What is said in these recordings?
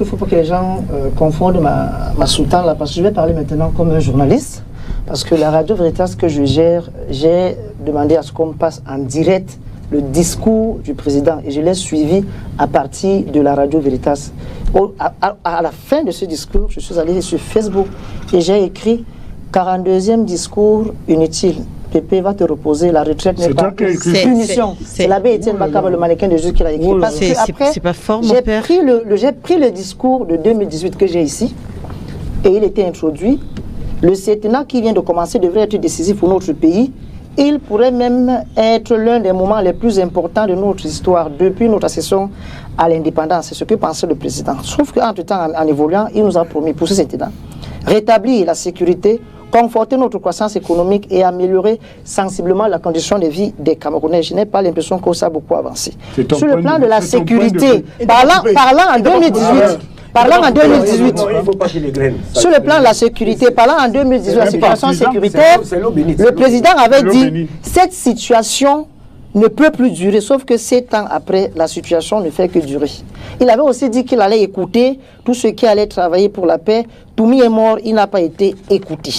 qu'il ne faut pas que les gens confondent ma sultane là, parce que je vais parler maintenant comme un journaliste. Parce que la Radio Veritas que je gère, j'ai demandé à ce qu'on passe en direct le discours du président et je l'ai suivi à partir de la Radio Veritas. À la fin de ce discours, je suis allé sur Facebook et j'ai écrit 42e discours inutile. Pépé va te reposer, la retraite n'est pas une punition. C'est l'abbé Étienne Bakaba, le mannequin de Jésus qui l'a écrit. Parce que après, c'est pas fort, mon j'ai père. pris le discours de 2018 que j'ai ici et il était introduit. Le septennat qui vient de commencer devrait être décisif pour notre pays. Il pourrait même être l'un des moments les plus importants de notre histoire depuis notre accession à l'indépendance. C'est ce que pensait le président. Sauf qu'entre-temps, en évoluant, il nous a promis pour ce septennat rétablir la sécurité, conforter notre croissance économique et améliorer sensiblement la condition de vie des Camerounais. Je n'ai pas l'impression que ça a beaucoup avancé. Sur le plan de la sécurité, parlant en 2018... Parlant en 2018, sur le plan de la sécurité, parlant en 2018 de la situation sécuritaire, le président avait dit cette situation ne peut plus durer, sauf que 7 ans après, la situation ne fait que durer. Il avait aussi dit qu'il allait écouter tous ceux qui allaient travailler pour la paix. Toumi est mort, il n'a pas été écouté.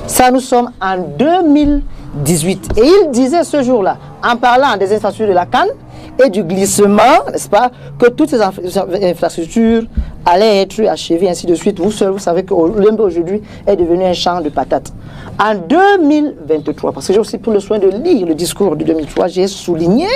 Ça, nous sommes en 2018. Et il disait ce jour-là, en parlant des infrastructures de la Cannes et du glissement, n'est-ce pas, que toutes ces infrastructures allaient être achevées, ainsi de suite. Vous savez que l'Olymbe aujourd'hui est devenu un champ de patates. En 2023, parce que j'ai aussi pris le soin de lire le discours de 2003, j'ai souligné,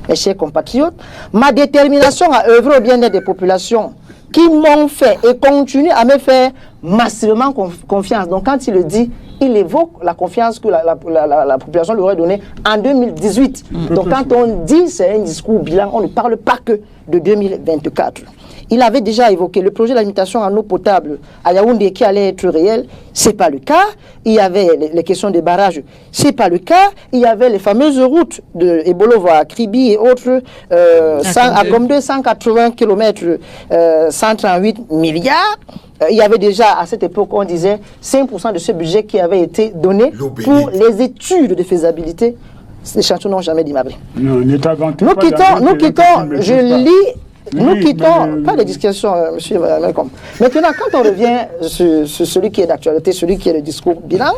mes chers compatriotes, ma détermination à œuvrer au bien-être des populations qui m'ont fait et continuent à me faire massivement confiance. Donc quand il le dit, il évoque la confiance que la population lui aurait donnée en 2018. Donc quand on dit c'est un discours bilan, on ne parle pas que de 2024. Il avait déjà évoqué le projet d'alimentation en eau potable à Yaoundé qui allait être réel. Ce n'est pas le cas. Il y avait les questions des barrages. Ce n'est pas le cas. Il y avait les fameuses routes de Ebolovo à Kribi et autres, à comme 280 km, 138 milliards. Il y avait déjà, à cette époque, on disait 5% de ce budget qui avait été donné pour les études de faisabilité. Les chantiers n'ont jamais démarré. Nous quittons, je lis. Nous quittons, pas de discussion, monsieur Malcolm. Maintenant, quand on revient sur celui qui est d'actualité, celui qui est le discours bilan,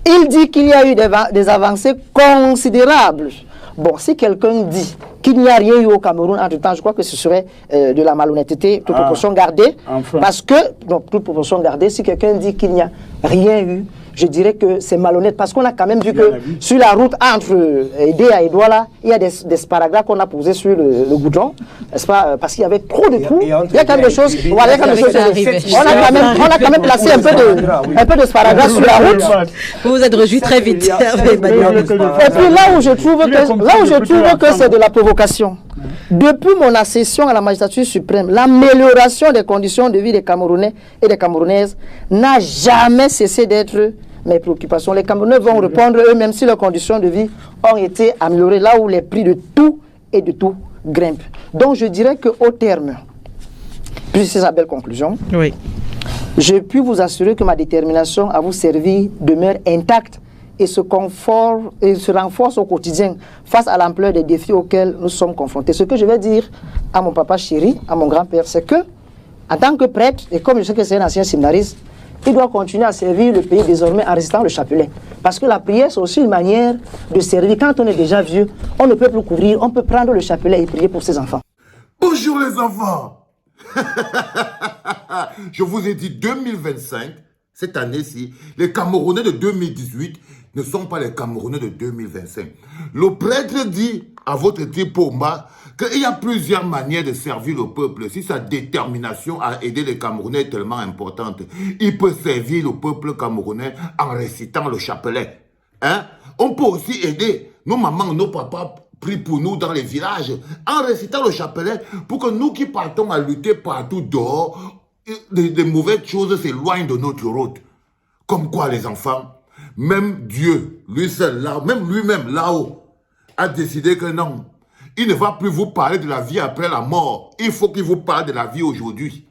il dit qu'il y a eu des avancées considérables. Bon, si quelqu'un dit qu'il n'y a rien eu au Cameroun entre-temps, je crois que ce serait de la malhonnêteté, toute proportion gardée. Enfin. Parce que, donc, toute proportion gardée, si quelqu'un dit qu'il n'y a rien eu, je dirais que c'est malhonnête parce qu'on a quand même vu que sur la route entre Edé et Douala, il y a des sparadraps qu'on a posés sur le goudron, n'est-ce pas? Parce qu'il y avait trop de trous. Il y a quand même des choses. Voilà, on a quand même placé un peu de sparadrap sur la route. Vous vous êtes rejoui très vite. Et puis là où je trouve que c'est de la provocation. Depuis mon accession à la magistrature suprême, l'amélioration des conditions de vie des Camerounais et des Camerounaises n'a jamais cessé d'être mes préoccupations. Les Camerounais vont répondre eux-mêmes si leurs conditions de vie ont été améliorées, là où les prix de tout et de tout grimpent. Donc je dirais qu'au terme, puis c'est sa belle conclusion, oui. Je puis vous assurer que ma détermination à vous servir demeure intacte et se renforce au quotidien face à l'ampleur des défis auxquels nous sommes confrontés. Ce que je vais dire à mon papa chéri, à mon grand-père, c'est que, en tant que prêtre, et comme je sais que c'est un ancien séminariste, il doit continuer à servir le pays désormais en restant le chapelet. Parce que la prière, c'est aussi une manière de servir. Quand on est déjà vieux, on ne peut plus couvrir, on peut prendre le chapelet et prier pour ses enfants. Bonjour les enfants. Je vous ai dit 2025, cette année-ci, les Camerounais de 2018 ne sont pas les Camerounais de 2025. Le prêtre dit à votre type Poma qu'il y a plusieurs manières de servir le peuple. Si sa détermination à aider les Camerounais est tellement importante, il peut servir le peuple camerounais en récitant le chapelet. Hein? On peut aussi aider nos mamans, nos papas prient pour nous dans les villages en récitant le chapelet pour que nous qui partons à lutter partout dehors, des mauvaises choses s'éloignent de notre route. Comme quoi les enfants, même Dieu, lui seul là, même lui-même là-haut, a décidé que non, il ne va plus vous parler de la vie après la mort. Il faut qu'il vous parle de la vie aujourd'hui.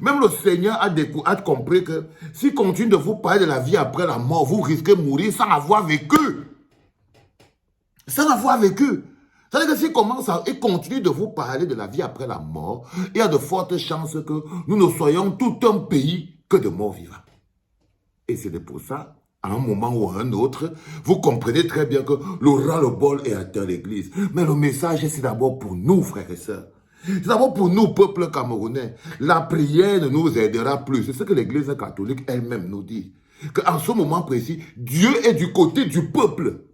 Même le Seigneur a compris que s'il continue de vous parler de la vie après la mort, vous risquez de mourir sans avoir vécu. Sans avoir vécu. C'est-à-dire que s'il commence à, il continue de vous parler de la vie après la mort, il y a de fortes chances que nous ne soyons tout un pays que de morts vivants. Et c'est pour ça, à un moment ou à un autre, vous comprenez très bien que le ras-le-bol est atteint l'église. Mais le message, c'est d'abord pour nous, frères et sœurs. C'est d'abord pour nous, peuple camerounais. La prière ne nous aidera plus. C'est ce que l'église catholique elle-même nous dit. Qu'en ce moment précis, Dieu est du côté du peuple.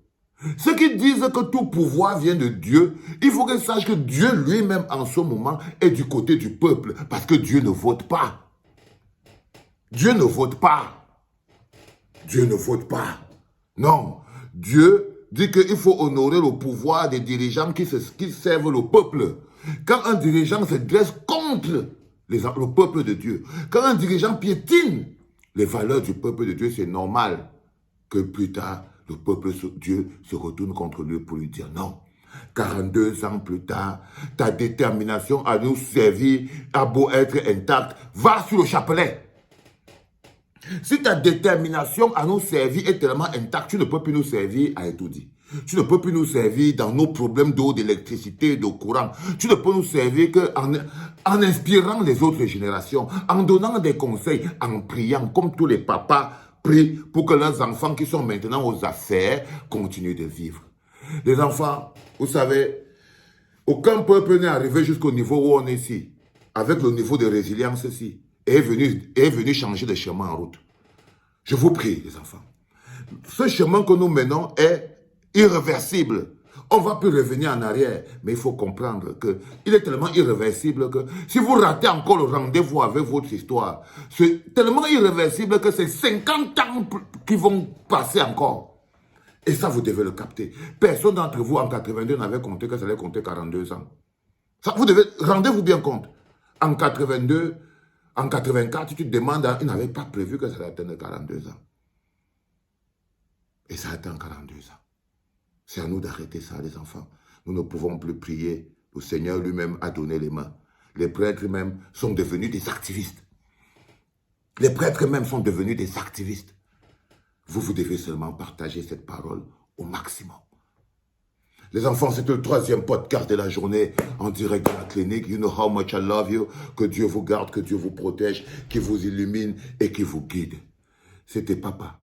Ceux qui disent que tout pouvoir vient de Dieu, il faut qu'ils sachent que Dieu lui-même en ce moment est du côté du peuple. Parce que Dieu ne vote pas. Dieu ne vote pas. Dieu ne vote pas. Non. Dieu dit qu'il faut honorer le pouvoir des dirigeants qui servent le peuple. Quand un dirigeant se dresse contre le peuple de Dieu, quand un dirigeant piétine les valeurs du peuple de Dieu, c'est normal que plus tard, le peuple de Dieu se retourne contre lui pour lui dire non. 42 ans plus tard, ta détermination à nous servir a beau être intacte, va sur le chapelet. Si ta détermination à nous servir est tellement intacte, tu ne peux plus nous servir à étourdi. Tu ne peux plus nous servir dans nos problèmes d'eau, d'électricité, de courant. Tu ne peux nous servir qu'en inspirant les autres générations, en donnant des conseils, en priant, comme tous les papas prient pour que leurs enfants qui sont maintenant aux affaires continuent de vivre. Les enfants, vous savez, aucun peuple n'est arrivé jusqu'au niveau où on est ici, avec le niveau de résilience ici, et est venu changer de chemin en route. Je vous prie, les enfants. Ce chemin que nous menons est irréversible. On ne va plus revenir en arrière. Mais il faut comprendre qu'il est tellement irréversible que si vous ratez encore le rendez-vous avec votre histoire, c'est tellement irréversible que c'est 50 ans qui vont passer encore. Et ça, vous devez le capter. Personne d'entre vous en 82 n'avait compté que ça allait compter 42 ans. Ça, vous devez, rendez-vous bien compte. En 82, en 84, tu te demandes, ils n'avaient pas prévu que ça allait atteindre 42 ans. Et ça atteint 42 ans. C'est à nous d'arrêter ça, les enfants. Nous ne pouvons plus prier. Le Seigneur lui-même a donné les mains. Les prêtres même sont devenus des activistes. Les prêtres même sont devenus des activistes. Vous devez seulement partager cette parole au maximum. Les enfants, c'est le 3e podcast de la journée en direct de la clinique. You know how much I love you. Que Dieu vous garde, que Dieu vous protège, qu'il vous illumine et qu'il vous guide. C'était papa.